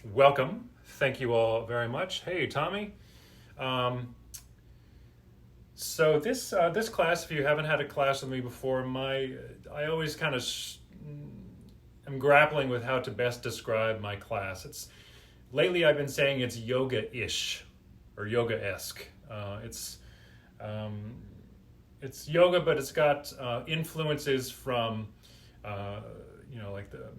welcome. Thank you all very much. Hey, Tommy. Um, so this class, if you haven't had a class with me before, I always kind of am grappling with how to best describe my class. It's lately I've been saying it's yoga-ish or yoga-esque. Um, it's yoga, but it's got influences from like the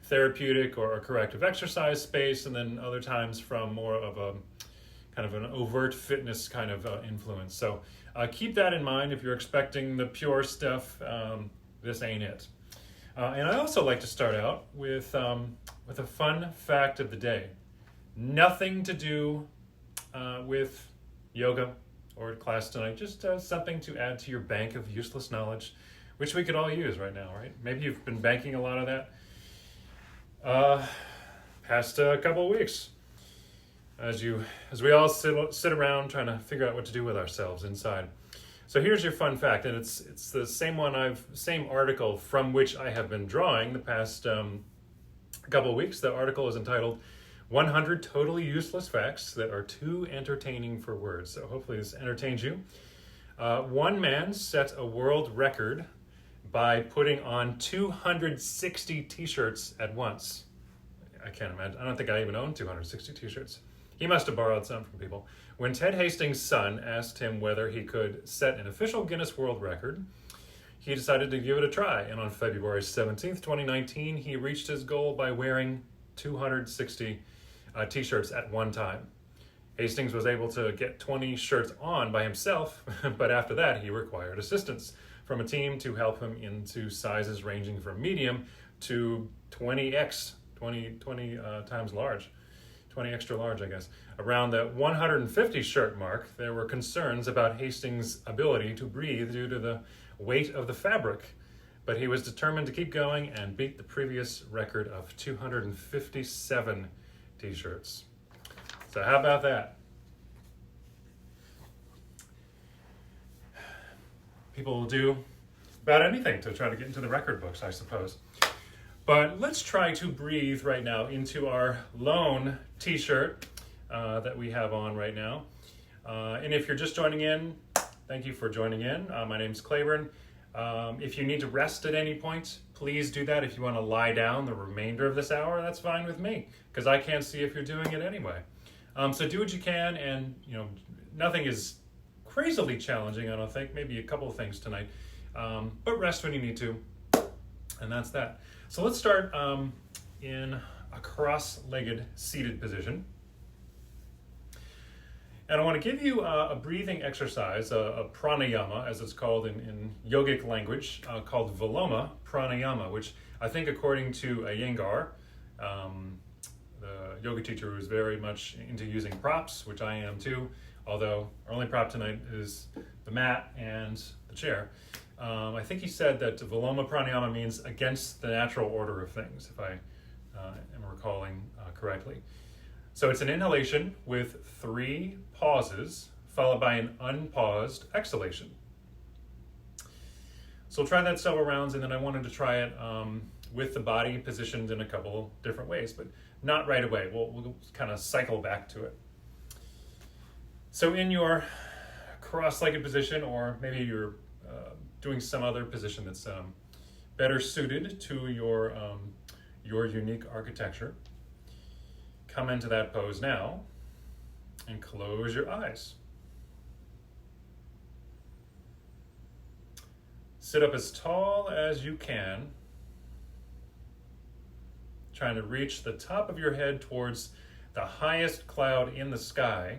therapeutic or corrective exercise space, and then other times from more of a kind of an overt fitness kind of influence. So keep that in mind if you're expecting the pure stuff. This ain't it. And I also like to start out with a fun fact of the day. Nothing to do with yoga or class tonight, just something to add to your bank of useless knowledge, which we could all use right now, right? Maybe you've been banking a lot of that past a couple of weeks as we all sit around trying to figure out what to do with ourselves inside. So here's your fun fact, and it's the same same article from which I have been drawing the past couple of weeks. The article is entitled 100 Totally Useless Facts That Are Too Entertaining for Words. So hopefully this entertains you. One man set a world record by putting on 260 t-shirts at once. I can't imagine. I don't think I even own 260 t-shirts. He must have borrowed some from people. When Ted Hastings' son asked him whether he could set an official Guinness World Record, he decided to give it a try. And on February 17th, 2019, he reached his goal by wearing 260 t-shirts at one time. Hastings was able to get 20 shirts on by himself, but after that, he required assistance from a team to help him into sizes ranging from medium to 20x, 20 times large, 20 extra large, I guess. Around the 150 shirt mark, there were concerns about Hastings' ability to breathe due to the weight of the fabric, but he was determined to keep going and beat the previous record of 257 t-shirts. So how about that? People will do about anything to try to get into the record books, I suppose. But let's try to breathe right now into our lone t-shirt that we have on right now. And if you're just joining in, thank you for joining in. My name's Claiborne. If you need to rest at any point, please do that. If you want to lie down the remainder of this hour, that's fine with me, because I can't see if you're doing it anyway. So do what you can, and nothing is crazily challenging, I don't think. Maybe a couple of things tonight. But rest when you need to, and that's that. So let's start in a cross-legged seated position. And I want to give you a breathing exercise, a pranayama, as it's called in yogic language, called Viloma Pranayama, which I think, according to Iyengar, the yoga teacher who's very much into using props, which I am too, although our only prop tonight is the mat and the chair. I think he said that Viloma Pranayama means against the natural order of things, if I am recalling correctly. So it's an inhalation with 3 pauses, followed by an unpaused exhalation. So we'll try that several rounds, and then I wanted to try it with the body positioned in a couple different ways, but not right away. We'll kind of cycle back to it. So in your cross-legged position, or maybe you're doing some other position that's better suited to your unique architecture, come into that pose now and close your eyes. Sit up as tall as you can, trying to reach the top of your head towards the highest cloud in the sky.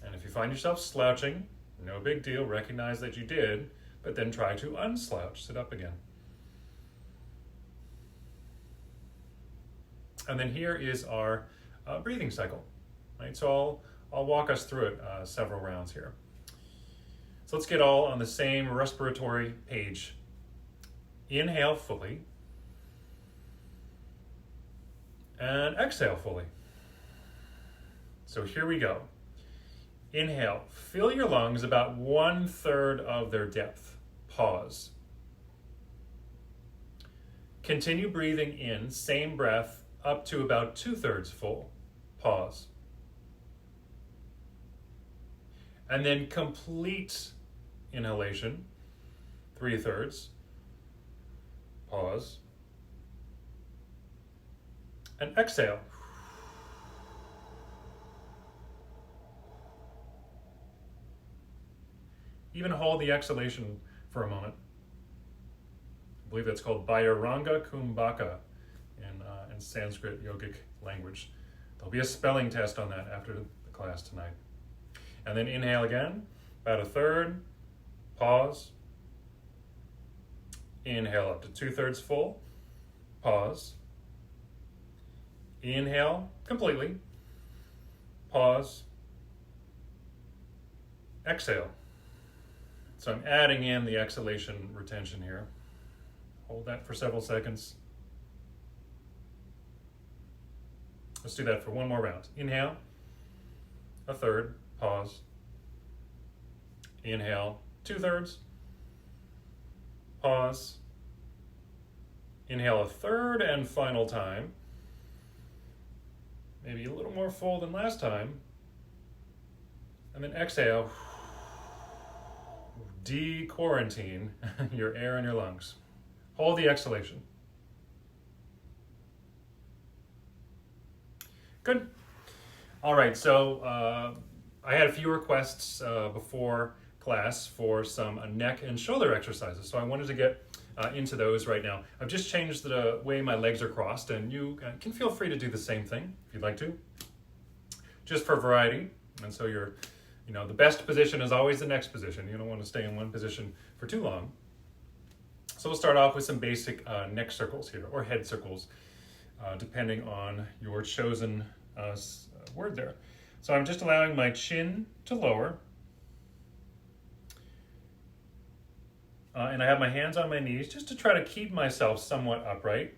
And if you find yourself slouching, no big deal, recognize that you did, but then try to unslouch, sit up again. And then here is our breathing cycle, right? So I'll walk us through it several rounds here. So let's get all on the same respiratory page. Inhale fully, and exhale fully. So here we go. Inhale, fill your lungs about 1/3 of their depth. Pause. Continue breathing in, same breath, up to about 2/3 full. Pause. And then complete inhalation, 3/3. Pause. And exhale. Even hold the exhalation for a moment. I believe that's called Bhairanga Kumbhaka in Sanskrit yogic language. There'll be a spelling test on that after the class tonight. And then inhale again, about 1/3. Pause. Inhale up to 2/3 full. Pause. Inhale completely. Pause. Exhale. So I'm adding in the exhalation retention here. Hold that for several seconds. Let's do that for one more round. Inhale, 1/3, pause. Inhale, 2/3, pause. Inhale 1/3 and final time. Maybe a little more full than last time. And then exhale. De-quarantine your air in your lungs. Hold the exhalation. Good. All right, so I had a few requests before class for some neck and shoulder exercises, so I wanted to get into those right now. I've just changed the way my legs are crossed, and you can feel free to do the same thing if you'd like to, just for variety. And so the best position is always the next position. You don't want to stay in one position for too long. So we'll start off with some basic neck circles here, or head circles, depending on your chosen word there. So I'm just allowing my chin to lower. And I have my hands on my knees just to try to keep myself somewhat upright.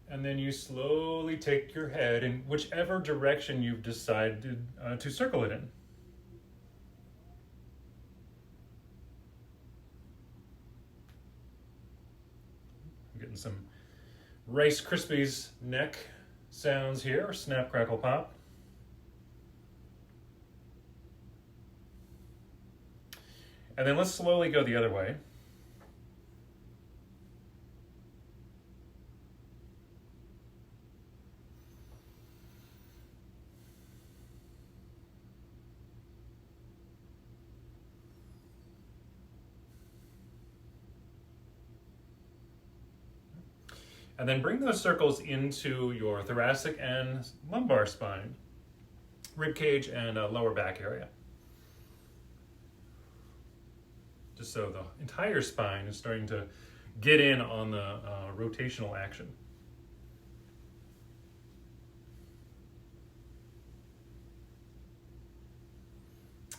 And then you slowly take your head in whichever direction you've decided to circle it in. I'm getting some Rice Krispies neck sounds here, snap, crackle, pop. And then let's slowly go the other way. And then bring those circles into your thoracic and lumbar spine, rib cage and lower back area. Just so the entire spine is starting to get in on the rotational action.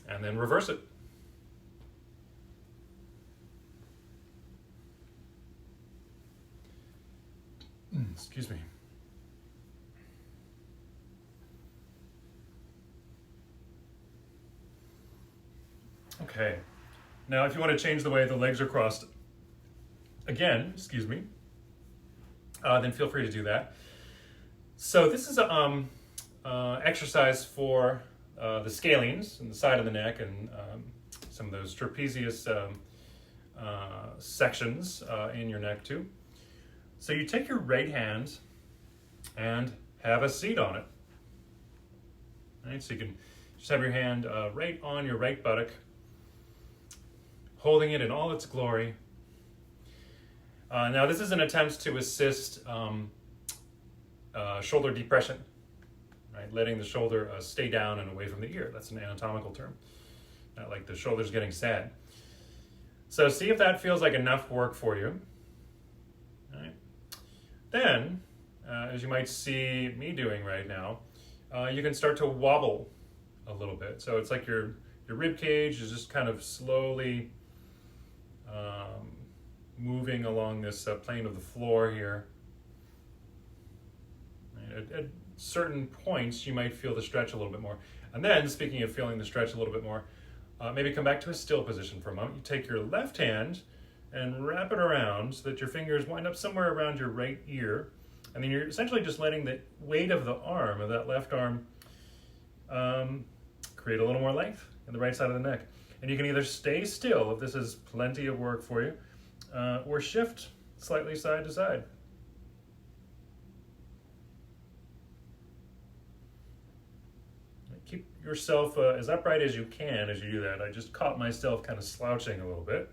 And then reverse it. Excuse me. Okay. Now, if you want to change the way the legs are crossed again, then feel free to do that. So this is a exercise for the scalenes and the side of the neck and some of those trapezius sections in your neck too. So you take your right hand and have a seat on it. All right, so you can just have your hand right on your right buttock, holding it in all its glory. Now this is an attempt to assist shoulder depression, right? Letting the shoulder stay down and away from the ear. That's an anatomical term, not like the shoulder's getting sad. So see if that feels like enough work for you. All right. Then, as you might see me doing right now, you can start to wobble a little bit. So it's like your rib cage is just kind of slowly moving along this plane of the floor here. At certain points, you might feel the stretch a little bit more. And then, speaking of feeling the stretch a little bit more, maybe come back to a still position for a moment. You take your left hand and wrap it around so that your fingers wind up somewhere around your right ear. And then you're essentially just letting the weight of the arm, of that left arm, create a little more length in the right side of the neck. And you can either stay still, if this is plenty of work for you, or shift slightly side to side. Keep yourself as upright as you can as you do that. I just caught myself kind of slouching a little bit.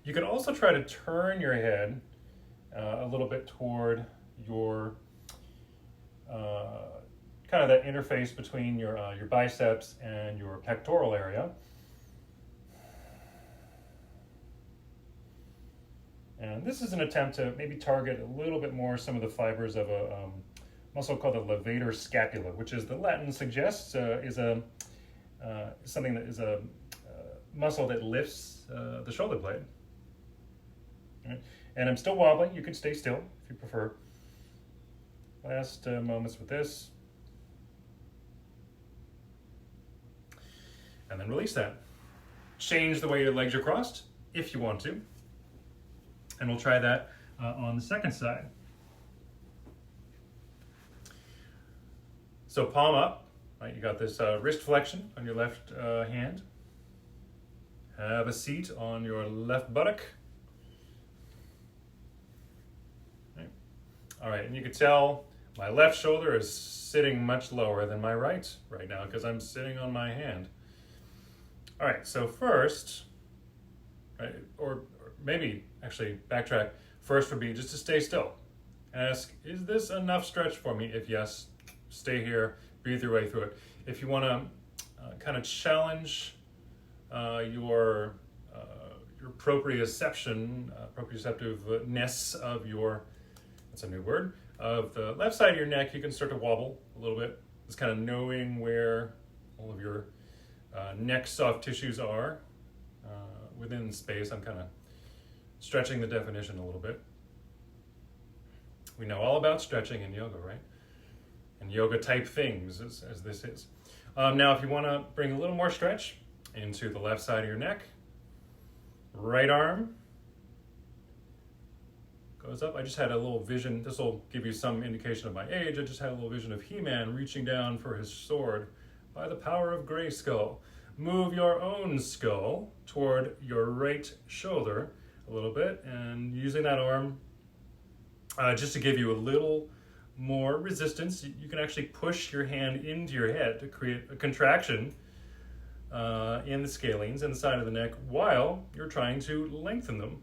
You could also try to turn your head a little bit toward your kind of that interface between your biceps and your pectoral area. And this is an attempt to maybe target a little bit more some of the fibers of a muscle called the levator scapula, which is the Latin suggests is something that is a muscle that lifts the shoulder blade. Right. And I'm still wobbling. You can stay still if you prefer. Last moments with this. And then release that. Change the way your legs are crossed if you want to. And we'll try that on the second side. So palm up. Right, you got this wrist flexion on your left hand. Have a seat on your left buttock. All right, and you can tell my left shoulder is sitting much lower than my right now because I'm sitting on my hand. All right, so first, right, or maybe actually backtrack, first would be just to stay still. Ask, is this enough stretch for me? If yes, stay here, breathe your way through it. If you want to kind of challenge your proprioceptiveness of your, that's a new word, of the left side of your neck, you can start to wobble a little bit. Just kind of knowing where all of your neck soft tissues are within space. I'm kind of stretching the definition a little bit. We know all about stretching in yoga, right? And yoga type things as this is. Now, if you want to bring a little more stretch into the left side of your neck, right arm goes up. I just had a little vision. This will give you some indication of my age. I just had a little vision of He-Man reaching down for his sword by the power of Grayskull. Move your own skull toward your right shoulder a little bit, and using that arm just to give you a little more resistance, you can actually push your hand into your head to create a contraction in the scalenes in the side of the neck while you're trying to lengthen them.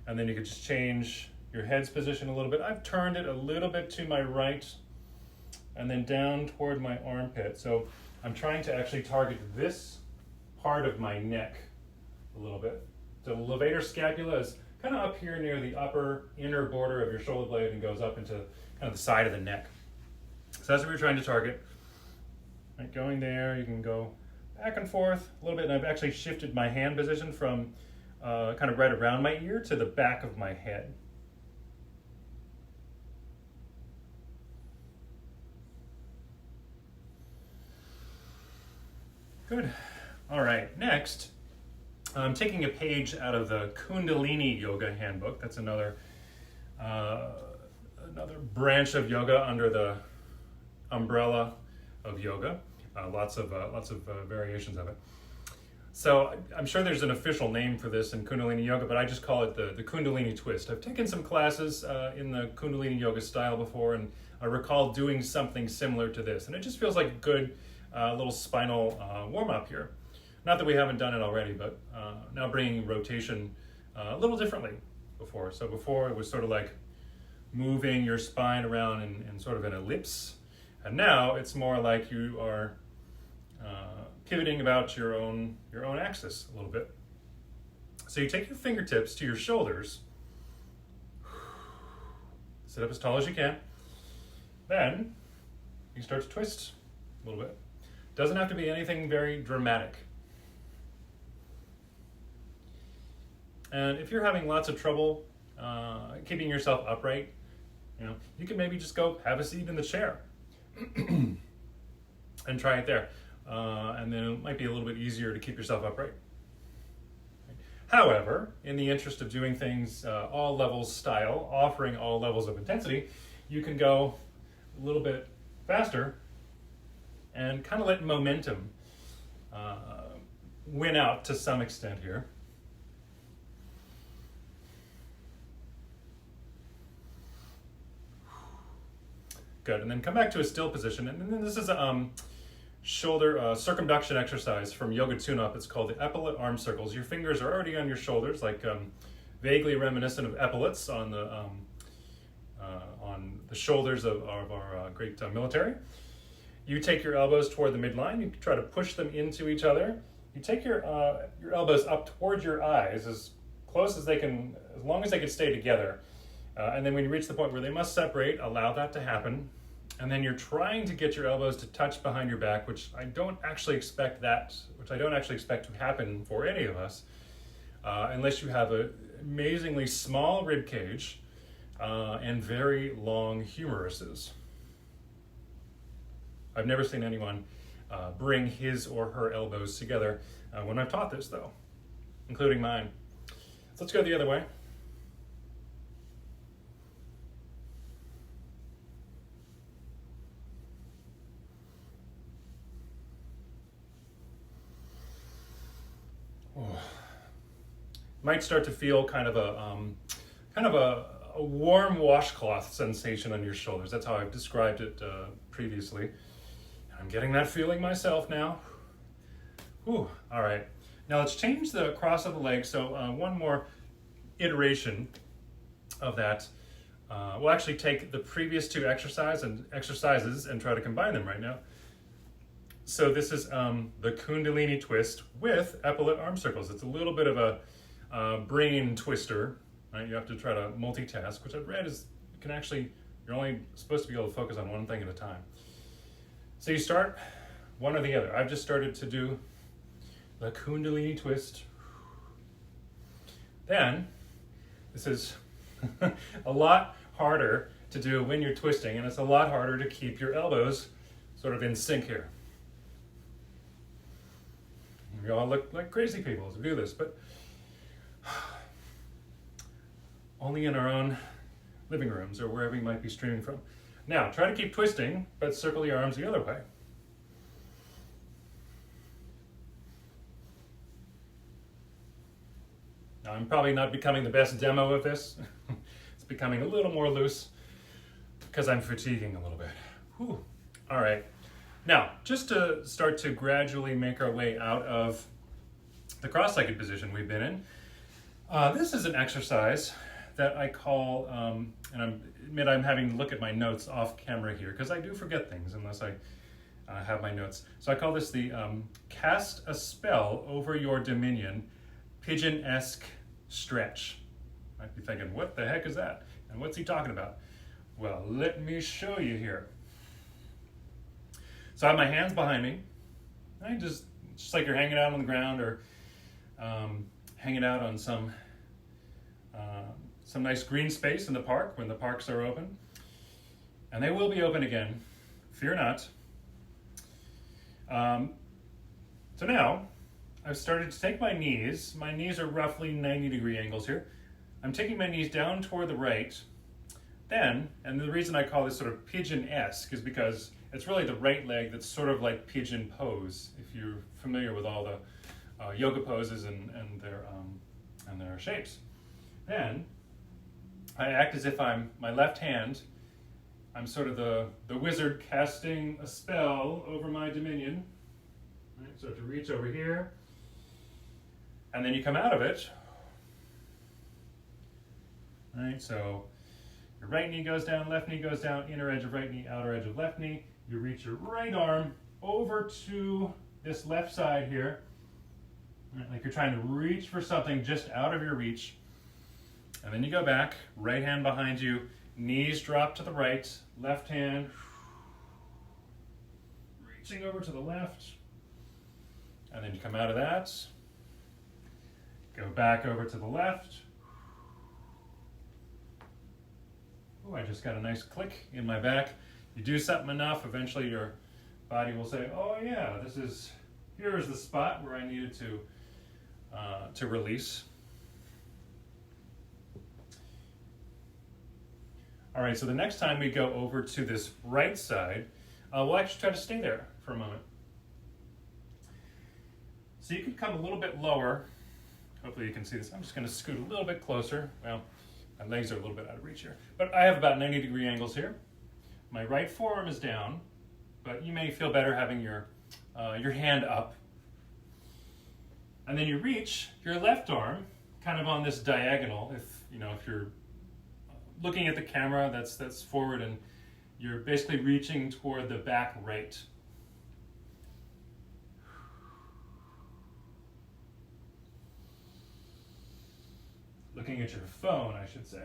And then you could just change your head's position a little bit. I've turned it a little bit to my right and then down toward my armpit. So I'm trying to actually target this part of my neck a little bit. The levator scapula is kind of up here near the upper inner border of your shoulder blade and goes up into kind of the side of the neck. So that's what we're trying to target. Right, going there, you can go back and forth a little bit, and I've actually shifted my hand position from kind of right around my ear to the back of my head. Good. All right, next, I'm taking a page out of the Kundalini Yoga Handbook. That's another branch of yoga under the umbrella of yoga. Lots of variations of it. So I'm sure there's an official name for this in Kundalini Yoga, but I just call it the Kundalini twist. I've taken some classes in the Kundalini Yoga style before, and I recall doing something similar to this. And it just feels like a good little spinal warm-up here. Not that we haven't done it already, but now bringing rotation a little differently before. So before it was sort of like moving your spine around in sort of an ellipse. And now it's more like you are pivoting about your own axis a little bit. So you take your fingertips to your shoulders, sit up as tall as you can, then you start to twist a little bit. Doesn't have to be anything very dramatic. And if you're having lots of trouble keeping yourself upright, you can maybe just go have a seat in the chair and try it there. And then it might be a little bit easier to keep yourself upright. However, in the interest of doing things all levels style, offering all levels of intensity, you can go a little bit faster and kind of let momentum win out to some extent here. Good, and then come back to a still position. And then this is a shoulder circumduction exercise from Yoga Tune-Up. It's called the epaulet arm circles. Your fingers are already on your shoulders, like vaguely reminiscent of epaulets on the shoulders of our great military. You take your elbows toward the midline. You try to push them into each other. You take your elbows up towards your eyes as close as they can, as long as they can stay together. And then when you reach the point where they must separate, allow that to happen. And then you're trying to get your elbows to touch behind your back, which I don't actually expect to happen for any of us, unless you have an amazingly small rib cage and very long humeruses. I've never seen anyone bring his or her elbows together when I've taught this, though, including mine. So let's go the other way. Might start to feel kind of a warm washcloth sensation on your shoulders. That's how I've described it previously. I'm getting that feeling myself now. Whew. All right. Now let's change the cross of the leg. So one more iteration of that. We'll actually take the previous two exercises and try to combine them right now. So this is the Kundalini twist with epaulet arm circles. It's a little bit of a brain twister, right? You have to try to multitask, which I've read is you're only supposed to be able to focus on one thing at a time. So you start one or the other. I've just started to do the Kundalini twist. Then, this is a lot harder to do when you're twisting, and it's a lot harder to keep your elbows sort of in sync here. We all look like crazy people as we do this, but only in our own living rooms or wherever you might be streaming from. Now, try to keep twisting, but circle your arms the other way. Now, I'm probably not becoming the best demo of this. It's becoming a little more loose because I'm fatiguing a little bit. Whew. All right. Now, just to start to gradually make our way out of the cross-legged position we've been in, this is an exercise that I call, and I'm having to look at my notes off camera here because I do forget things unless I have my notes. So I call this the cast a spell over your dominion, Pigeon-esque stretch. Might be thinking, what the heck is that? And what's he talking about? Well, let me show you here. So I have my hands behind me. Right? Just like you're hanging out on the ground or hanging out on some nice green space in the park when the parks are open. And they will be open again. Fear not. So now, I've started to take my knees. My knees are roughly 90-degree angles here. I'm taking my knees down toward the right. Then, and the reason I call this sort of pigeon-esque is because it's really the right leg that's sort of like pigeon pose, if you're familiar with all the yoga poses and their shapes. Then, I act as if my left hand, I'm sort of the wizard casting a spell over my dominion. Right, so to reach over here, and then you come out of it. Right, so your right knee goes down, left knee goes down, inner edge of right knee, outer edge of left knee. You reach your right arm over to this left side here, right, like you're trying to reach for something just out of your reach. And then you go back, right hand behind you, knees drop to the right, left hand reaching over to the left. And then you come out of that. Go back over to the left. Oh, I just got a nice click in my back. You do something enough, eventually your body will say, oh yeah, here's the spot where I needed to release. All right, so the next time we go over to this right side, we'll actually try to stay there for a moment. So you can come a little bit lower. Hopefully you can see this. I'm just going to scoot a little bit closer. Well, my legs are a little bit out of reach here. But I have about 90-degree angles here. My right forearm is down, but you may feel better having your hand up. And then you reach your left arm kind of on this diagonal. If you're looking at the camera, that's forward, and you're basically reaching toward the back right. Looking at your phone, I should say.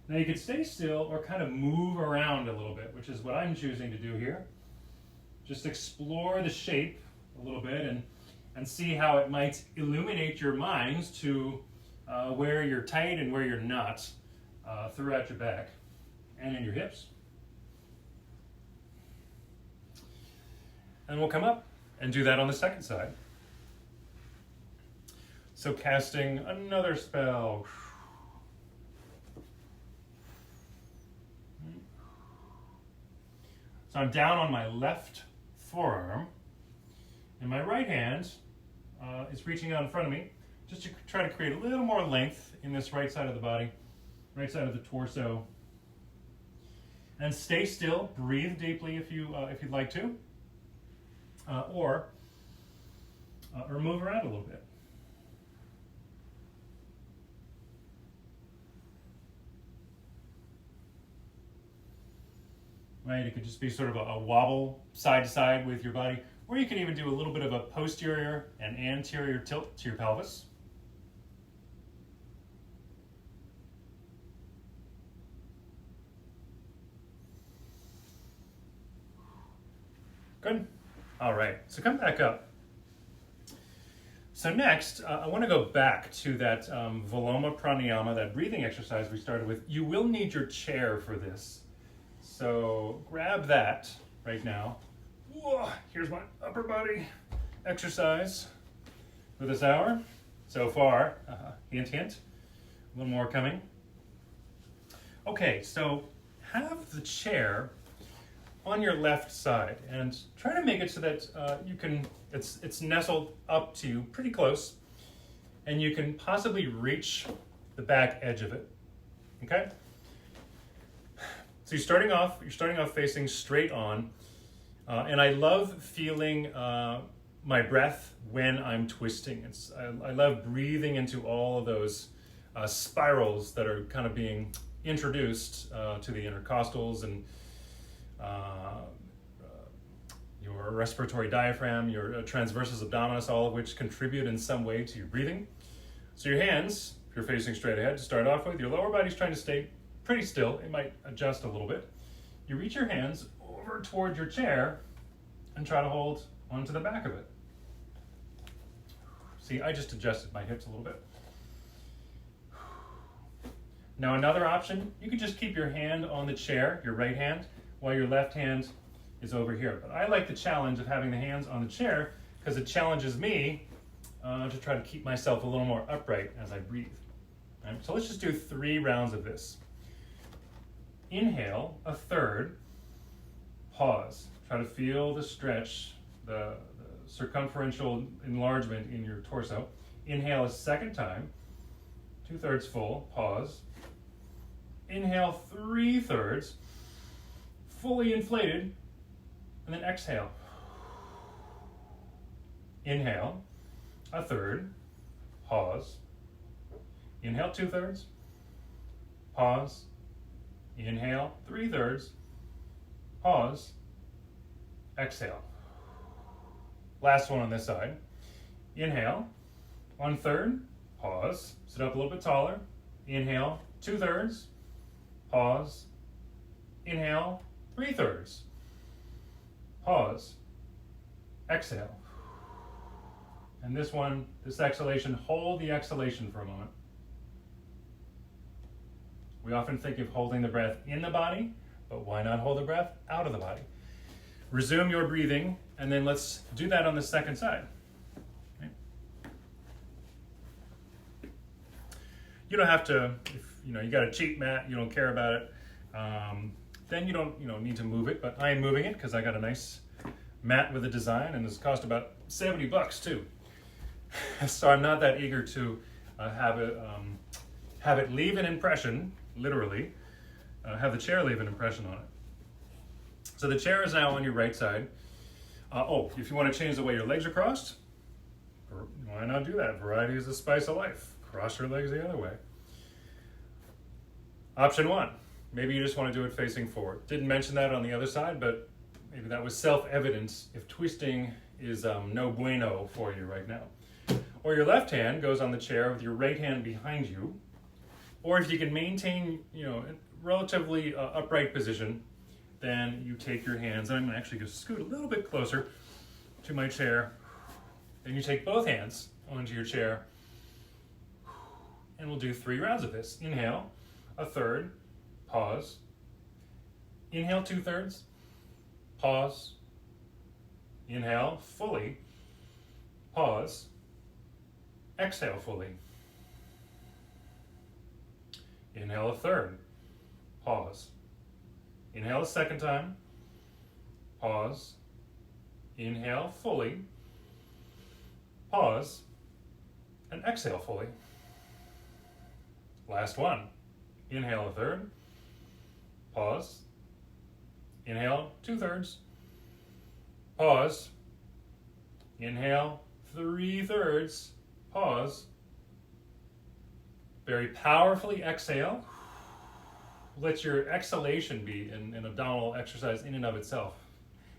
Now you can stay still or kind of move around a little bit, which is what I'm choosing to do here. Just explore the shape a little bit and see how it might illuminate your minds to where you're tight and where you're not throughout your back and in your hips. And we'll come up and do that on the second side. So casting another spell. So I'm down on my left forearm, and my right hand is reaching out in front of me, just to try to create a little more length in this right side of the body, right side of the torso. And stay still, breathe deeply if you'd like to, or move around a little bit. Right, it could just be sort of a wobble side to side with your body, or you can even do a little bit of a posterior and anterior tilt to your pelvis. Good. All right, so come back up. So next, I want to go back to that Viloma Pranayama, that breathing exercise we started with. You will need your chair for this. So grab that right now. Whoa, here's my upper body exercise for this hour. So far, hint, hint, a little more coming. Okay, so have the chair on your left side and try to make it so that it's nestled up to you pretty close, and you can possibly reach the back edge of it, okay? So you're starting off facing straight on, and I love feeling my breath when I'm twisting. I love breathing into all of those spirals that are kind of being introduced to the intercostals and your respiratory diaphragm, your transversus abdominis, all of which contribute in some way to your breathing. So your hands, if you're facing straight ahead to start off with, your lower body's trying to stay pretty still. It might adjust a little bit. You reach your hands over toward your chair and try to hold onto the back of it. See, I just adjusted my hips a little bit. Now another option, you can just keep your hand on the chair, your right hand, while your left hand is over here. But I like the challenge of having the hands on the chair because it challenges me to try to keep myself a little more upright as I breathe. Right, so let's just do 3 rounds of this. Inhale, a third, pause. Try to feel the stretch, the circumferential enlargement in your torso. Inhale a second time, 2/3 full, pause. Inhale 3/3, fully inflated, and then exhale. Inhale, a third, pause. Inhale 2/3, pause. Inhale 3/3, pause, exhale. Last one on this side. Inhale, 1/3, pause, sit up a little bit taller. Inhale, 2/3, pause. Inhale, 3/3, pause, exhale. And this one, this exhalation, hold the exhalation for a moment. We often think of holding the breath in the body, but why not hold the breath out of the body? Resume your breathing, and then let's do that on the second side. Okay. You don't have to, if you got a cheap mat, you don't care about it, then you don't need to move it, but I am moving it because I got a nice mat with a design, and it's cost about $70 too. So I'm not that eager to have it leave an impression, literally, have the chair leave an impression on it. So the chair is now on your right side. If you want to change the way your legs are crossed, why not do that? Variety is the spice of life. Cross your legs the other way. Option 1, maybe you just want to do it facing forward. Didn't mention that on the other side, but maybe that was self-evident if twisting is no bueno for you right now. Or your left hand goes on the chair with your right hand behind you. Or if you can maintain, a relatively upright position, then you take your hands, and I'm gonna actually just scoot a little bit closer to my chair. Then you take both hands onto your chair, and we'll do 3 rounds of this. Inhale, a third, pause. Inhale, 2/3, pause. Inhale, fully, pause. Exhale fully. Inhale a third, pause. Inhale a second time, pause. Inhale fully, pause, and exhale fully. Last one. Inhale a third, pause. Inhale 2/3, pause. Inhale 3/3, pause. Very powerfully exhale. Let your exhalation be an abdominal exercise in and of itself.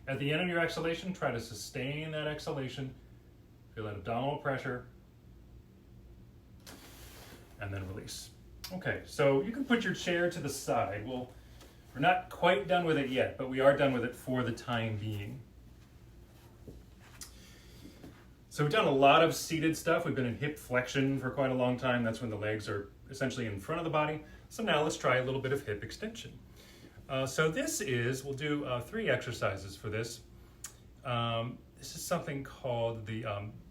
At the end of your exhalation, try to sustain that exhalation. Feel that abdominal pressure. And then release. Okay, so you can put your chair to the side. We're not quite done with it yet, but we are done with it for the time being. So we've done a lot of seated stuff. We've been in hip flexion for quite a long time. That's when the legs are essentially in front of the body. So now let's try a little bit of hip extension. We'll do 3 exercises for this. This is something called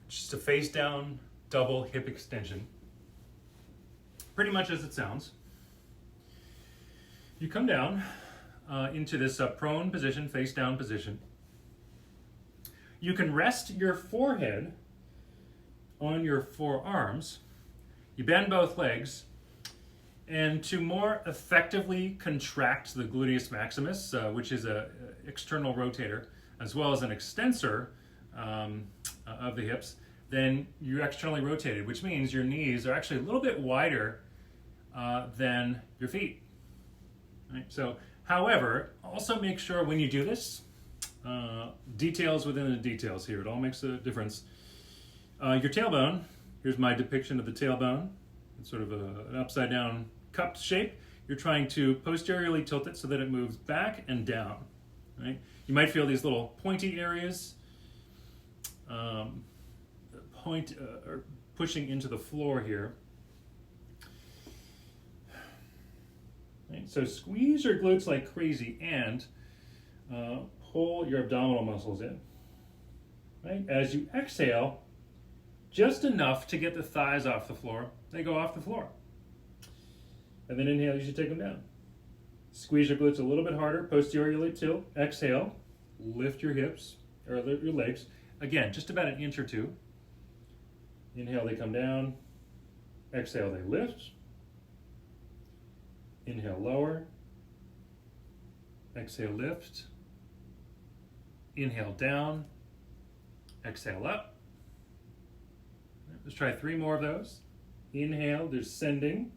just a face down double hip extension. Pretty much as it sounds. You come down into this prone position, face down position. You can rest your forehead on your forearms. You bend both legs, and to more effectively contract the gluteus maximus, which is an external rotator, as well as an extensor of the hips, then you externally rotated, which means your knees are actually a little bit wider than your feet. Right? So, however, also make sure when you do this, details within the details here, it all makes a difference. Your tailbone, here's my depiction of the tailbone. It's sort of an upside down cupped shape. You're trying to posteriorly tilt it so that it moves back and down. Right? You might feel these little pointy areas or pushing into the floor here. Right? So squeeze your glutes like crazy and pull your abdominal muscles in. Right? As you exhale, just enough to get the thighs off the floor, they go off the floor. And then inhale, you should take them down. Squeeze your glutes a little bit harder, posteriorly tilt, exhale, lift your hips, or lift your legs. Again, just about an inch or 2. Inhale, they come down. Exhale, they lift. Inhale, lower. Exhale, lift. Inhale, down. Exhale, up. Let's try 3 more of those. Inhale, descending.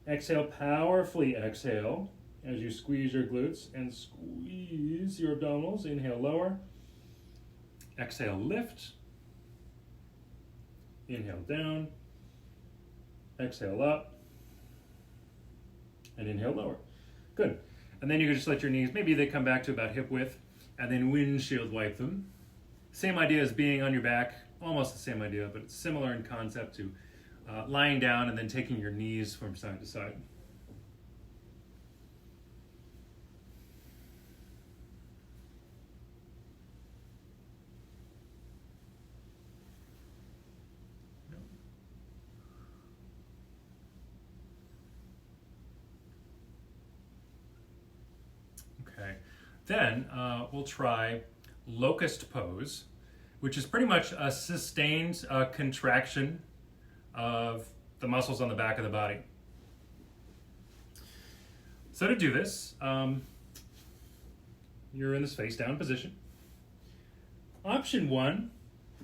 Exhale, powerfully exhale as you squeeze your glutes and squeeze your abdominals. Inhale, lower. Exhale, lift. Inhale, down. Exhale, up. And inhale, lower. Good. And then you can just let your knees, maybe they come back to about hip width. and then windshield wipe them. Same idea as being on your back, almost the same idea, but it's similar in concept to lying down and then taking your knees from side to side. Okay, then we'll try locust pose, which is pretty much a sustained contraction of the muscles on the back of the body. So to do this, you're in this face down position. Option one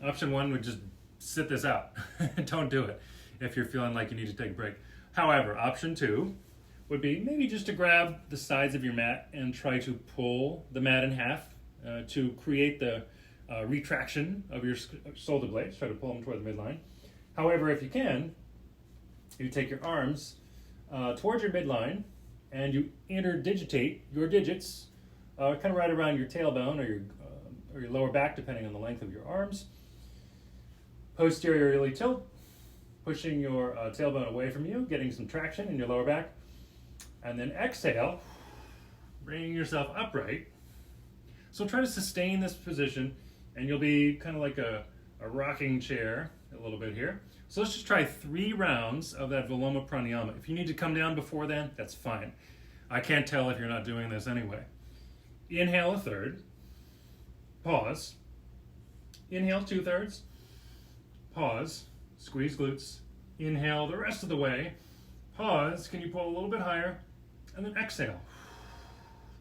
would just sit this out. Don't do it if you're feeling like you need to take a break. However, option two would be maybe just to grab the sides of your mat and try to pull the mat in half to create the retraction of your shoulder blades. Try to pull them toward the midline. However, if you can, you take your arms towards your midline and you interdigitate your digits kind of right around your tailbone or your lower back, depending on the length of your arms. Posteriorly tilt, pushing your tailbone away from you, getting some traction in your lower back. And then exhale, bringing yourself upright. So try to sustain this position, and you'll be kind of like a rocking chair a little bit here. So let's just try 3 rounds of that Viloma Pranayama. If you need to come down before then, that's fine. I can't tell if you're not doing this anyway. Inhale a third, pause. Inhale 2/3, pause, squeeze glutes. Inhale the rest of the way, pause, can you pull a little bit higher? And then exhale.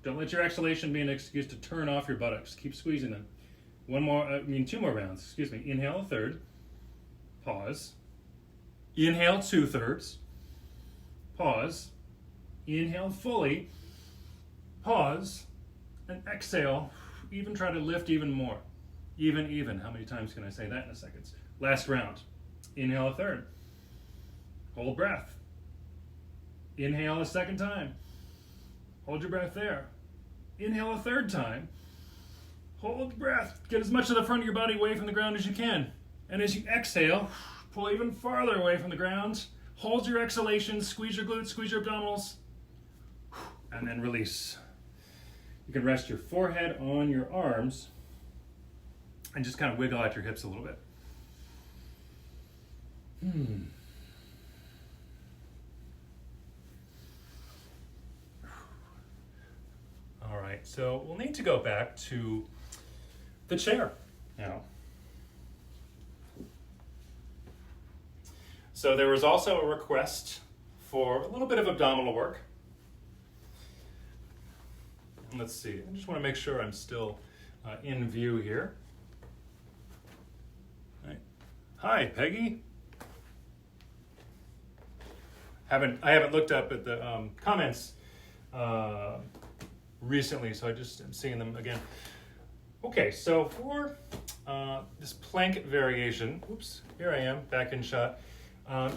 Don't let your exhalation be an excuse to turn off your buttocks. Keep squeezing them. 2 more rounds, excuse me. Inhale a third, pause. Inhale 2/3, pause. Inhale fully, pause, and exhale. Even try to lift even more. Even. How many times can I say that in a second? Last round. Inhale a third. Hold breath. Inhale a second time. Hold your breath there. Inhale a third time. Hold breath. Get as much of the front of your body away from the ground as you can. And as you exhale, pull even farther away from the ground. Hold your exhalation, squeeze your glutes, squeeze your abdominals, and then release. You can rest your forehead on your arms and just kind of wiggle out your hips a little bit. All right, so we'll need to go back to the chair now. So there was also a request for a little bit of abdominal work. Let's see, I just want to make sure I'm still in view here. Right. Hi, Peggy. I haven't looked up at the comments recently, so I just am seeing them again. Okay, so for this plank variation, oops, here I am, back in shot.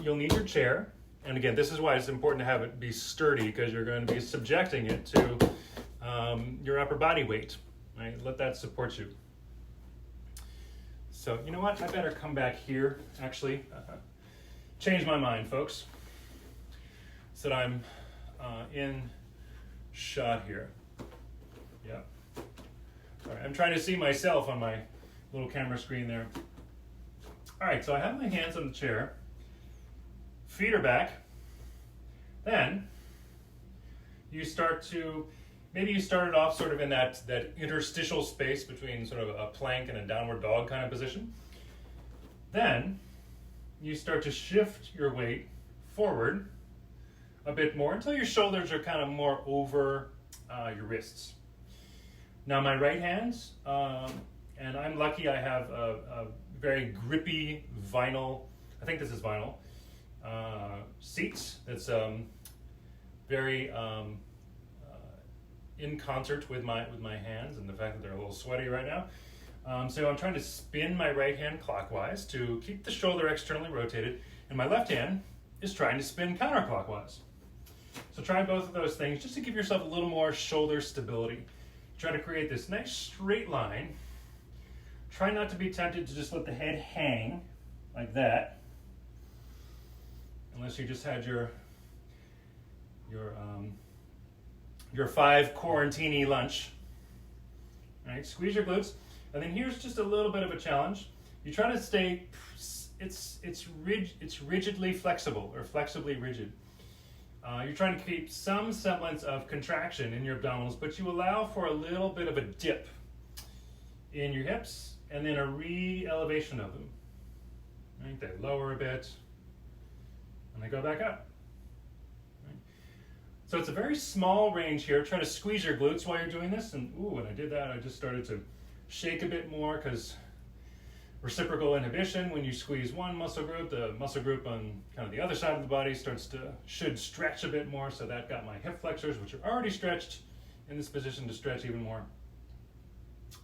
You'll need your chair, and again, this is why it's important to have it be sturdy, because you're going to be subjecting it to your upper body weight, right? Let that support you. So, you know what? I better come back here, actually. Change my mind, folks. So that I'm in shot here. Yeah. All right, I'm trying to see myself on my little camera screen there. All right, so I have my hands on the chair. Feet are back. Then you start to, maybe you started off sort of in that interstitial space between sort of a plank and a downward dog kind of position. Then you start to shift your weight forward a bit more until your shoulders are kind of more over your wrists. Now my right hand, and I'm lucky I have a very grippy vinyl, I think this is vinyl, seats that's very in concert with my hands and the fact that they're a little sweaty right now. So I'm trying to spin my right hand clockwise to keep the shoulder externally rotated, and my left hand is trying to spin counterclockwise. So try both of those things just to give yourself a little more shoulder stability. Try to create this nice straight line. Try not to be tempted to just let the head hang like that, unless you just had your 5 quarantini lunch. All right, squeeze your glutes, and then here's just a little bit of a challenge. You try to stay, it's rigidly flexible or flexibly rigid. You're trying to keep some semblance of contraction in your abdominals, but you allow for a little bit of a dip in your hips and then a re-elevation of them. Right? They lower a bit and they go back up. Right? So it's a very small range here. Try to squeeze your glutes while you're doing this. And ooh, when I did that, I just started to shake a bit more because reciprocal inhibition, when you squeeze one muscle group, the muscle group on kind of the other side of the body should stretch a bit more. So that got my hip flexors, which are already stretched, in this position to stretch even more.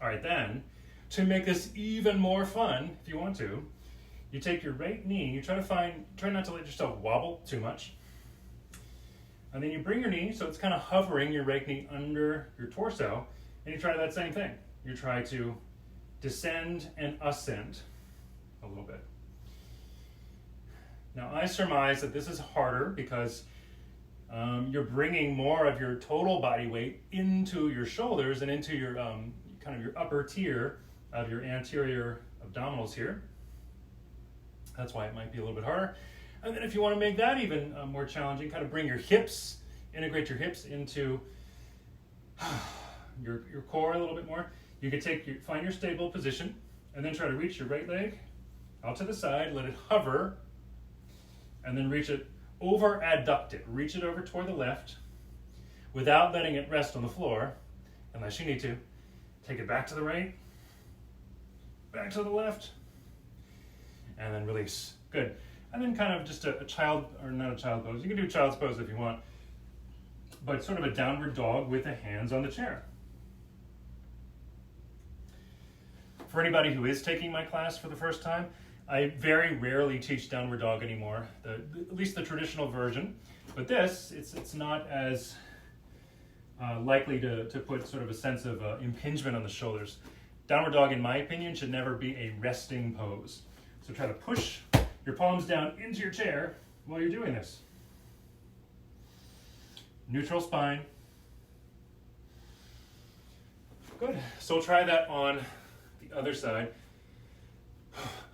All right, then, to make this even more fun, if you want to, you take your right knee, you try not to let yourself wobble too much. And then you bring your knee, so it's kind of hovering your right knee under your torso, and you try that same thing. You try to descend and ascend a little bit. Now, I surmise that this is harder because you're bringing more of your total body weight into your shoulders and into your kind of your upper tier of your anterior abdominals here. That's why it might be a little bit harder. And then if you want to make that even more challenging, kind of bring your hips, integrate your hips into your core a little bit more. You could find your stable position and then try to reach your right leg out to the side, let it hover, and then reach it over, adduct it. Reach it over toward the left without letting it rest on the floor, unless you need to. Take it back to the right, back to the left, and then release. Good. And then kind of just a child, or not a child pose. You can do child's pose if you want, but sort of a downward dog with the hands on the chair. For anybody who is taking my class for the first time, I very rarely teach downward dog anymore, at least the traditional version. But this, it's not as likely to put sort of a sense of impingement on the shoulders. Downward dog, in my opinion, should never be a resting pose. So try to push your palms down into your chair while you're doing this. Neutral spine. Good. So we'll try that on the other side.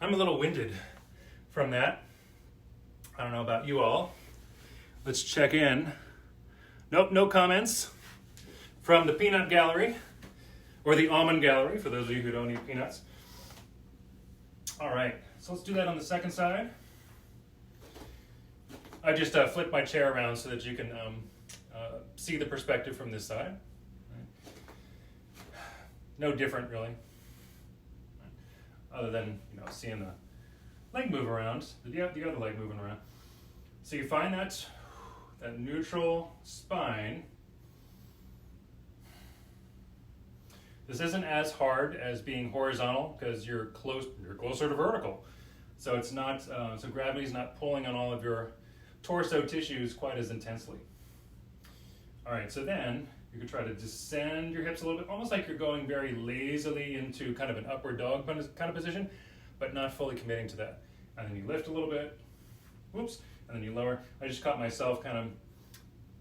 I'm a little winded from that. I don't know about you all. Let's check in. Nope, no comments from the peanut gallery, or the almond gallery, for those of you who don't eat peanuts. All right, so let's do that on the second side. I just flipped my chair around so that you can see the perspective from this side. No different, really, other than seeing the leg move around, the other leg moving around. So you find that neutral spine. This isn't as hard as being horizontal because you're closer to vertical. So it's not so gravity's not pulling on all of your torso tissues quite as intensely. All right, so then you can try to descend your hips a little bit, almost like you're going very lazily into kind of an upward dog kind of position, but not fully committing to that. And then you lift a little bit, whoops, and then you lower. I just caught myself kind of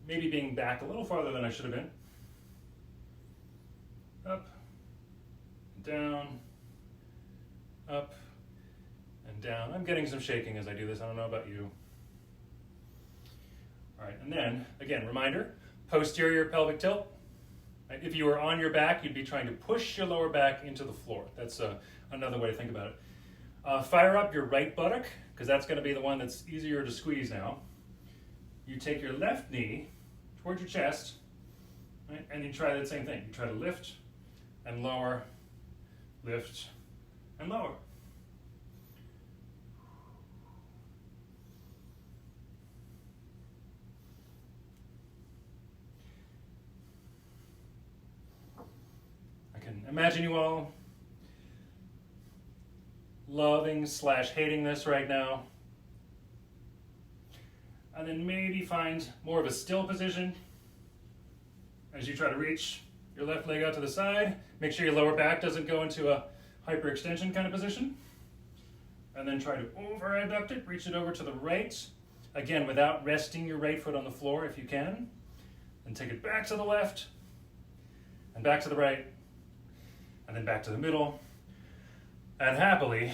maybe being back a little farther than I should have been. Up, down, up, and down. I'm getting some shaking as I do this. I don't know about you. All right, and then, again, reminder, posterior pelvic tilt. If you were on your back, you'd be trying to push your lower back into the floor. That's another way to think about it. Fire up your right buttock, because that's going to be the one that's easier to squeeze now. You take your left knee towards your chest, right, and you try that same thing. You try to lift and lower, lift and lower. I can imagine you all loving/hating this right now. And then maybe find more of a still position as you try to reach your left leg out to the side. Make sure your lower back doesn't go into a hyperextension kind of position. And then try to over-adduct it, reach it over to the right. Again, without resting your right foot on the floor if you can. And take it back to the left, and back to the right, and then back to the middle, and happily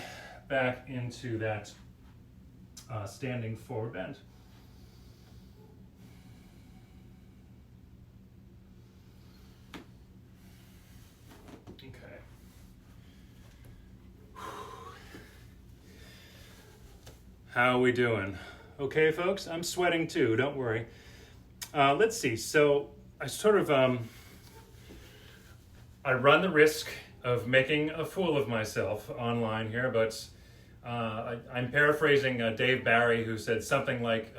back into that standing forward bend. Okay. How are we doing? Okay, folks, I'm sweating too, don't worry. Let's see, so I sort of, I run the risk of making a fool of myself online here, but I'm paraphrasing Dave Barry, who said something like,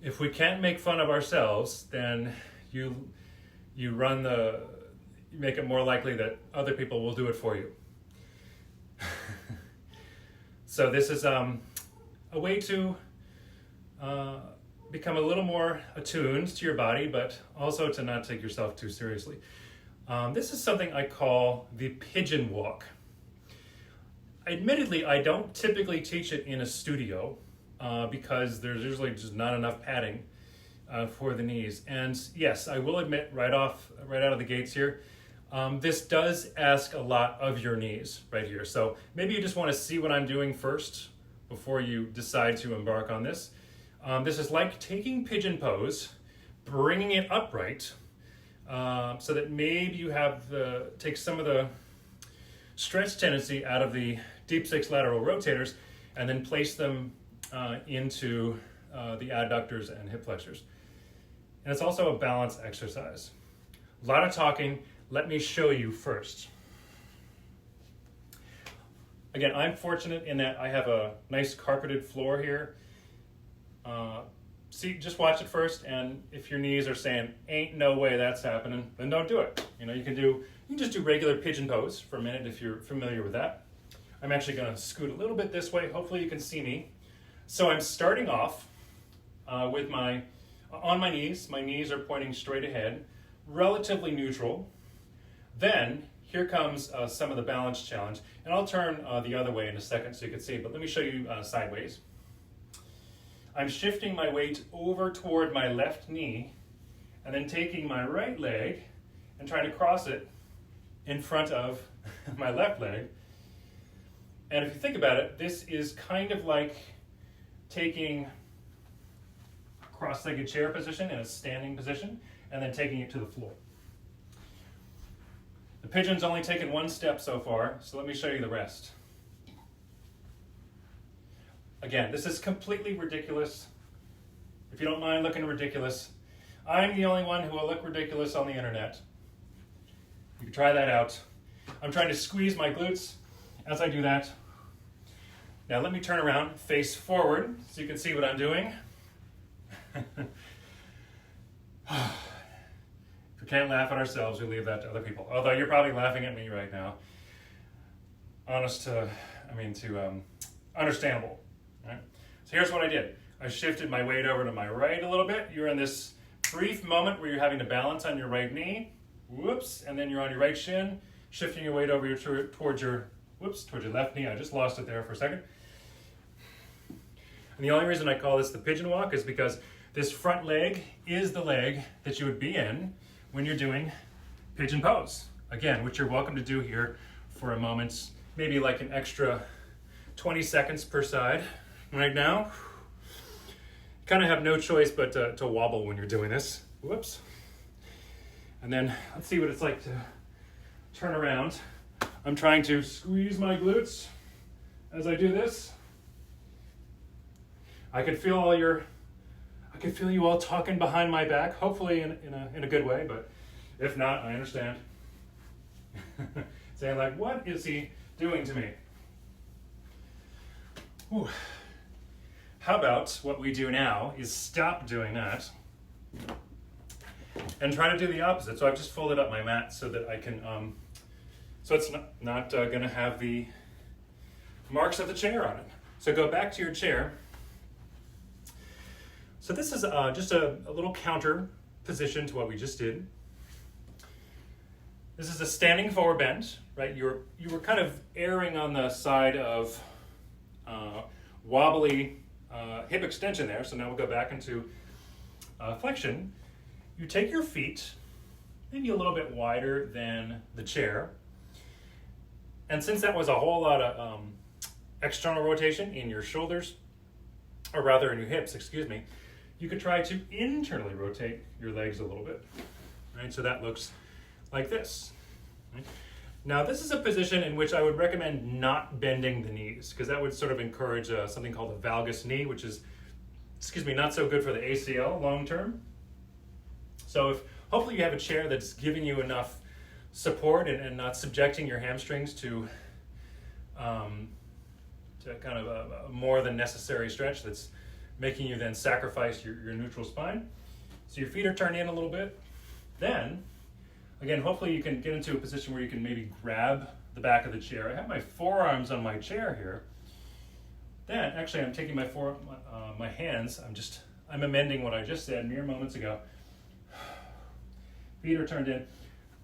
if we can't make fun of ourselves, then you make it more likely that other people will do it for you. So this is a way to become a little more attuned to your body, but also to not take yourself too seriously. This is something I call the Pigeon Walk. Admittedly, I don't typically teach it in a studio because there's usually just not enough padding for the knees. And yes, I will admit right out of the gates here, this does ask a lot of your knees right here. So maybe you just want to see what I'm doing first before you decide to embark on this. This is like taking pigeon pose, bringing it upright, so that maybe you take some of the stretch tendency out of the deep six lateral rotators, and then place them into the adductors and hip flexors. And it's also a balance exercise. A lot of talking. Let me show you first. Again, I'm fortunate in that I have a nice carpeted floor here. See, just watch it first, and if your knees are saying, ain't no way that's happening, then don't do it. You know, you can just do regular pigeon pose for a minute if you're familiar with that. I'm actually gonna scoot a little bit this way. Hopefully you can see me. So I'm starting off on my knees. My knees are pointing straight ahead, relatively neutral. Then here comes some of the balance challenge, and I'll turn the other way in a second so you can see, but let me show you sideways. I'm shifting my weight over toward my left knee, and then taking my right leg and trying to cross it in front of my left leg. And if you think about it, this is kind of like taking a cross-legged chair position in a standing position, and then taking it to the floor. The pigeon's only taken one step so far, so let me show you the rest. Again, this is completely ridiculous. If you don't mind looking ridiculous, I'm the only one who will look ridiculous on the internet. You can try that out. I'm trying to squeeze my glutes as I do that. Now let me turn around, face forward, so you can see what I'm doing. If we can't laugh at ourselves, we leave that to other people. Although you're probably laughing at me right now. Understandable. Right? So here's what I did. I shifted my weight over to my right a little bit. You're in this brief moment where you're having to balance on your right knee. Whoops, and then you're on your right shin, shifting your weight over towards your left knee. I just lost it there for a second. And the only reason I call this the pigeon walk is because this front leg is the leg that you would be in when you're doing pigeon pose. Again, which you're welcome to do here for a moment, maybe like an extra 20 seconds per side. Right now, you kind of have no choice but to wobble when you're doing this. Whoops. And then let's see what it's like to turn around. I'm trying to squeeze my glutes as I do this. I can feel you all talking behind my back, hopefully in a good way, but if not, I understand. Saying like, what is he doing to me? Whew. How about what we do now is stop doing that and try to do the opposite. So I've just folded up my mat so that I can, so it's not going to have the marks of the chair on it. So go back to your chair. So this is just a little counter position to what we just did. This is a standing forward bend, right? You were kind of erring on the side of wobbly hip extension there. So now we'll go back into flexion. You take your feet maybe a little bit wider than the chair. And since that was a whole lot of external rotation in your shoulders, or rather in your hips, excuse me, you could try to internally rotate your legs a little bit, right? So that looks like this. Right? Now this is a position in which I would recommend not bending the knees, because that would sort of encourage something called a valgus knee, which is, not so good for the ACL long term. So if hopefully you have a chair that's giving you enough support and not subjecting your hamstrings to kind of a more than necessary stretch that's making you then sacrifice your neutral spine. So your feet are turned in a little bit. Then, again, hopefully you can get into a position where you can maybe grab the back of the chair. I have my forearms on my chair here. Then, actually, I'm taking my hands. I'm amending what I just said mere moments ago. Feet are turned in.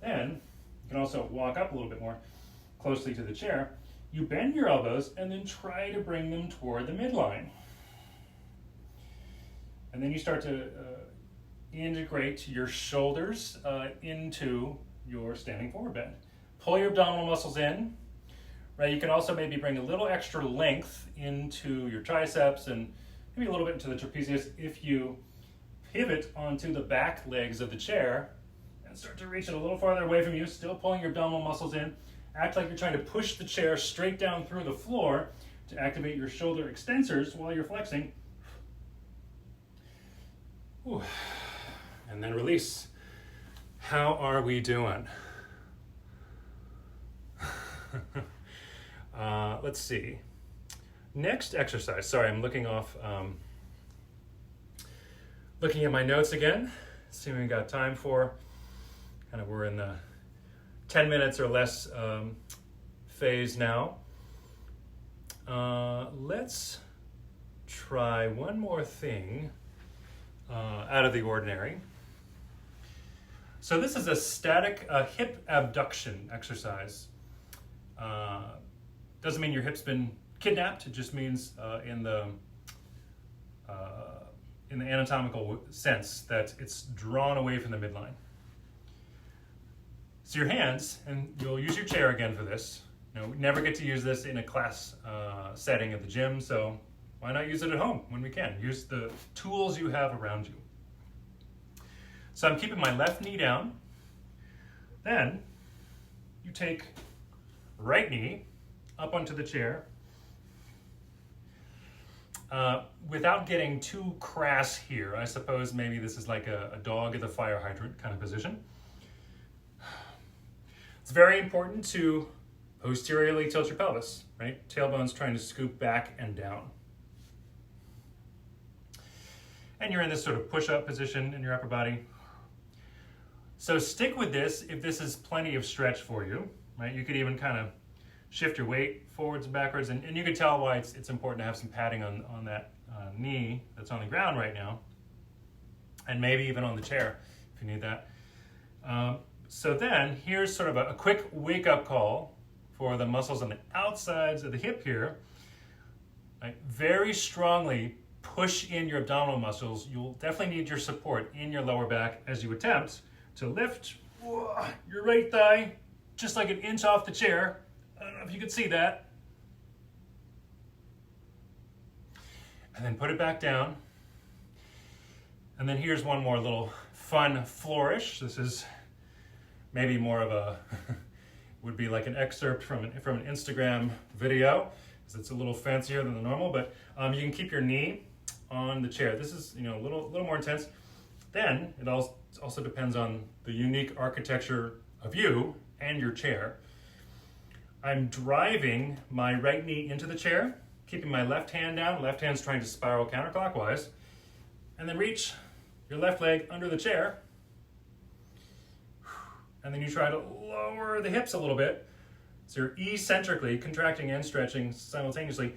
Then you can also walk up a little bit more closely to the chair. You bend your elbows and then try to bring them toward the midline. And then you start to integrate your shoulders into your standing forward bend. Pull your abdominal muscles in. Right, you can also maybe bring a little extra length into your triceps and maybe a little bit into the trapezius if you pivot onto the back legs of the chair and start to reach it a little farther away from you, still pulling your abdominal muscles in. Act like you're trying to push the chair straight down through the floor to activate your shoulder extensors while you're flexing. Ooh. And then release. How are we doing? Let's see. Next exercise. Sorry, I'm looking off, looking at my notes again. See what we got time for. Kind of we're in the 10 minutes or less phase now. Let's try one more thing out of the ordinary. So this is a static hip abduction exercise. Doesn't mean your hip's been kidnapped. It just means in the anatomical sense that it's drawn away from the midline. So your hands, and you'll use your chair again for this. We never get to use this in a class setting at the gym, so why not use it at home when we can? Use the tools you have around you. So I'm keeping my left knee down. Then you take right knee up onto the chair without getting too crass here. I suppose maybe this is like a dog at the fire hydrant kind of position. It's very important to posteriorly tilt your pelvis, right? Tailbone's trying to scoop back and down. And you're in this sort of push-up position in your upper body. So stick with this if this is plenty of stretch for you, right? You could even kind of shift your weight forwards and backwards, and you can tell why it's important to have some padding on that knee that's on the ground right now, and maybe even on the chair if you need that. So then here's sort of a quick wake-up call for the muscles on the outsides of the hip here. Right? Very strongly push in your abdominal muscles. You'll definitely need your support in your lower back as you attempt to lift your right thigh just like an inch off the chair. I don't know if you could see that. And then put it back down. And then here's one more little fun flourish. This is maybe more of a, would be like an excerpt from an Instagram video, because it's a little fancier than the normal, but you can keep your knee on the chair. This is, a little more intense. Then it also depends on the unique architecture of you and your chair. I'm driving my right knee into the chair, keeping my left hand down. Left hand's trying to spiral counterclockwise. And then reach your left leg under the chair. And then you try to lower the hips a little bit. So you're eccentrically contracting and stretching simultaneously,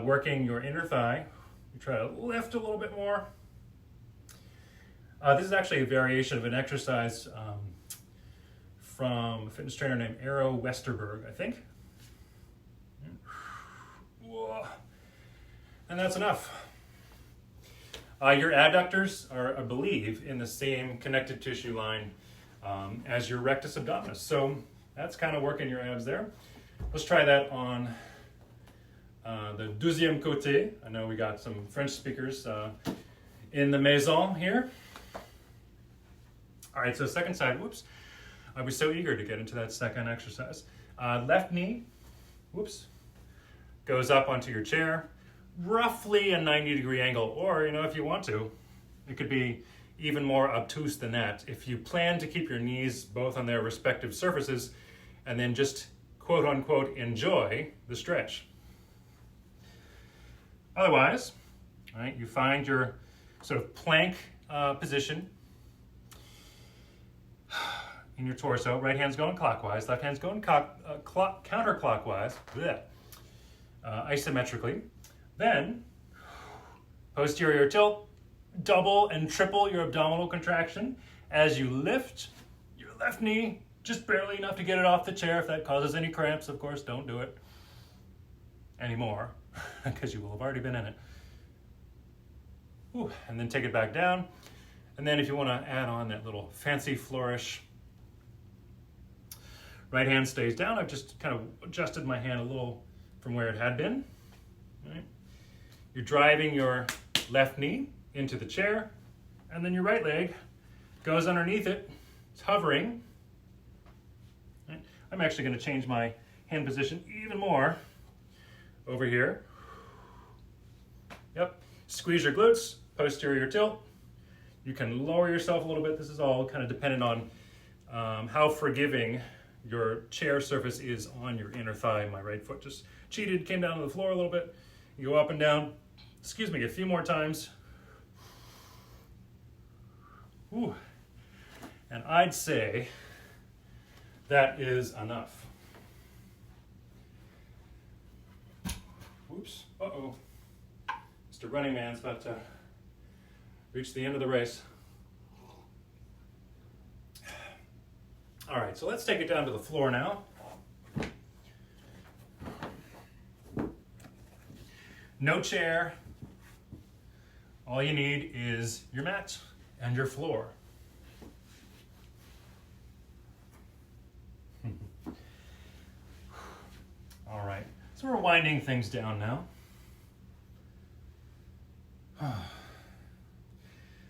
working your inner thigh. You try to lift a little bit more. This is actually a variation of an exercise from a fitness trainer named Arrow Westerberg, I think. And that's enough. Your adductors are, I believe, in the same connective tissue line as your rectus abdominis. So that's kind of working your abs there. Let's try that on the deuxième côté. I know we got some French speakers in the maison here. All right, so second side, whoops. I was so eager to get into that second exercise. Left knee, whoops, goes up onto your chair, roughly a 90-degree angle, or, if you want to, it could be even more obtuse than that. If you plan to keep your knees both on their respective surfaces and then just quote unquote enjoy the stretch. Otherwise, all right, you find your sort of plank position in your torso. Right hand's going clockwise, left hand's going counterclockwise, isometrically. Then, posterior tilt, double and triple your abdominal contraction as you lift your left knee just barely enough to get it off the chair. If that causes any cramps, of course, don't do it anymore because you will have already been in it. Ooh, and then take it back down. And then if you want to add on that little fancy flourish, right hand stays down. I've just kind of adjusted my hand a little from where it had been. All right. You're driving your left knee into the chair, and then your right leg goes underneath it. It's hovering. Right. I'm actually going to change my hand position even more over here. Yep. Squeeze your glutes, posterior tilt. You can lower yourself a little bit. This is all kind of dependent on how forgiving your chair surface is on your inner thigh. My right foot just cheated, came down to the floor a little bit. You go up and down, a few more times. Ooh. And I'd say that is enough. Oops, uh-oh. Mr. Running Man's about to reach the end of the race. All right, so let's take it down to the floor now. No chair. All you need is your mat and your floor. All right, so we're winding things down now.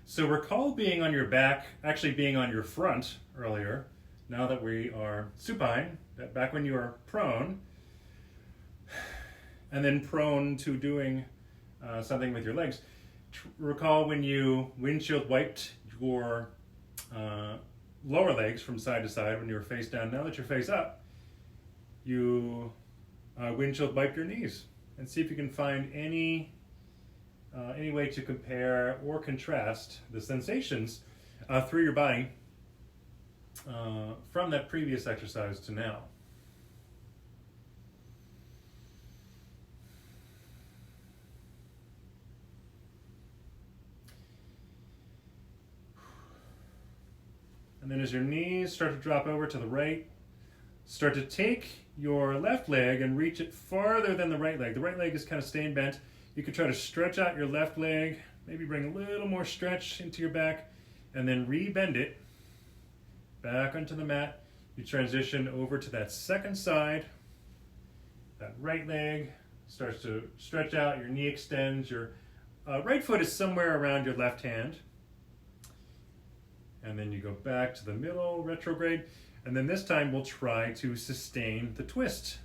So recall being on your back, actually being on your front earlier. Now that we are supine, back when you are prone, and then prone to doing something with your legs. Recall when you windshield wiped your lower legs from side to side when you were face down. Now that you're face up, you windshield wipe your knees and see if you can find any way to compare or contrast the sensations through your body from that previous exercise to now. And then as your knees start to drop over to the right, start to take your left leg and reach it farther than the right leg. The right leg is kind of staying bent. You can try to stretch out your left leg, maybe bring a little more stretch into your back, and then re-bend it back onto the mat. You transition over to that second side. That right leg starts to stretch out, your knee extends, your right foot is somewhere around your left hand. And then you go back to the middle, retrograde, and then this time we'll try to sustain the twist.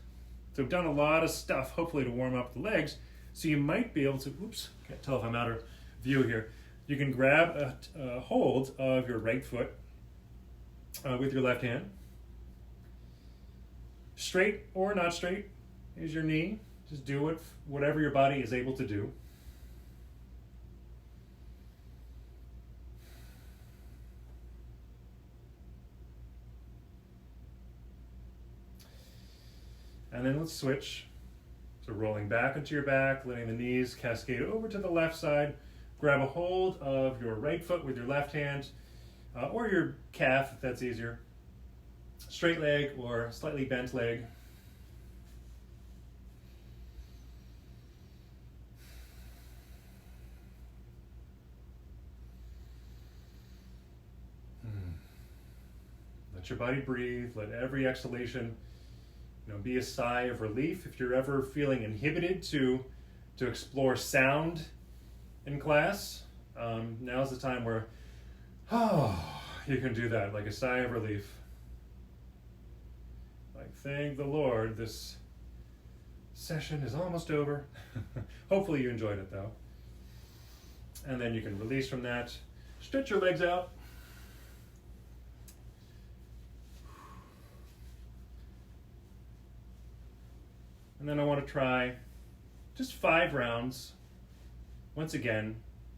So we've done a lot of stuff, hopefully to warm up the legs, so you might be able to, oops, can't tell if I'm out of view here. You can grab a hold of your right foot with your left hand. Straight or not straight is your knee. Just do it, whatever your body is able to do. And then let's switch. So rolling back into your back, letting the knees cascade over to the left side. Grab a hold of your right foot with your left hand, or your calf if that's easier. straight leg or slightly bent leg. Let your body breathe. Let every exhalation, be a sigh of relief. If you're ever feeling inhibited to explore sound in class, now's the time where you can do that, like a sigh of relief. Like, thank the Lord, this session is almost over. Hopefully you enjoyed it though. And then you can release from that. Stretch your legs out. And then I want to try just 5 rounds, once again,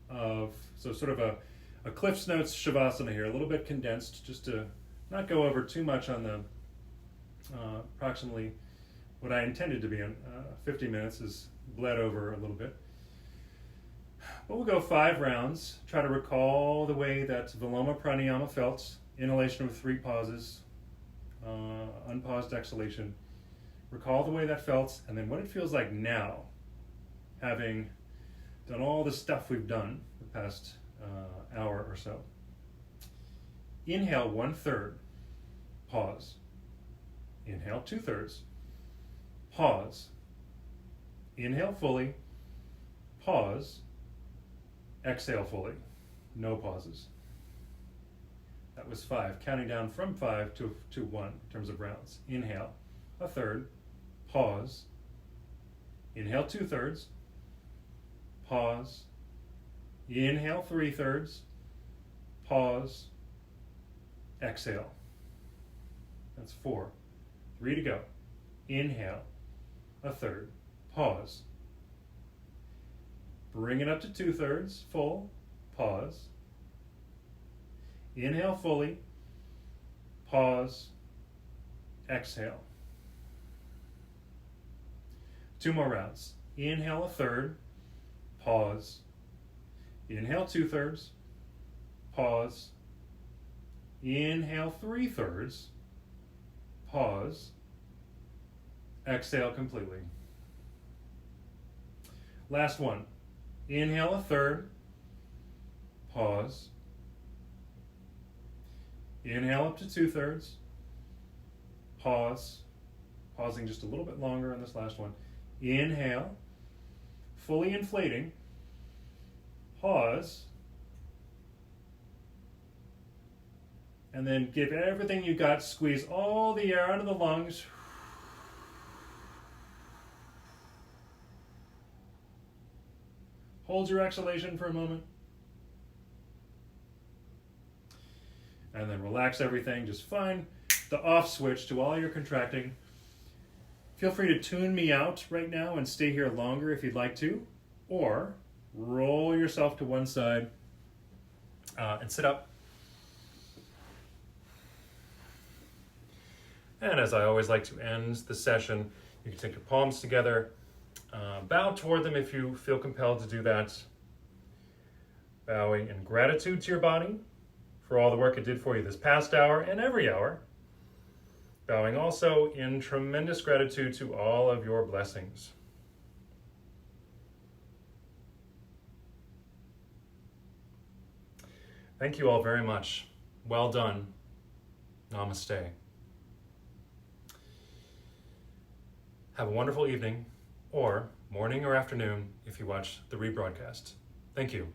of sort of a Cliff's Notes Shavasana here, a little bit condensed, just to not go over too much on the approximately what I intended to be on 50 minutes is bled over a little bit. But we'll go 5 rounds, try to recall the way that Viloma Pranayama felt, inhalation with 3 pauses, unpaused exhalation. Recall the way that felt, and then what it feels like now, having done all the stuff we've done the past hour or so. Inhale 1/3, pause. Inhale 2/3, pause. Inhale fully, pause. Exhale fully, no pauses. That was 5, counting down from 5 to 1 in terms of rounds. Inhale 1/3, pause. Inhale 2/3, pause. Inhale 3/3, pause. Exhale. That's 4. 3 to go. Inhale 1/3, pause. Bring it up to 2/3, full, pause. Inhale fully, pause. Exhale. 2 more rounds. Inhale 1/3, pause. Inhale 2/3, pause. Inhale 3/3, pause. Exhale completely. Last one. Inhale 1/3, pause. Inhale up to 2/3, pause. Pausing just a little bit longer on this last one. Inhale, fully inflating, pause, and then give everything you got, squeeze all the air out of the lungs. Hold your exhalation for a moment. And then relax everything. Just find the off switch to all your contracting. Feel free to tune me out right now and stay here longer if you'd like to, or roll yourself to one side and sit up. And as I always like to end the session, you can take your palms together, bow toward them if you feel compelled to do that, bowing in gratitude to your body for all the work it did for you this past hour and every hour. Bowing also in tremendous gratitude to all of your blessings. Thank you all very much. Well done. Namaste. Have a wonderful evening, or morning or afternoon if you watch the rebroadcast. Thank you.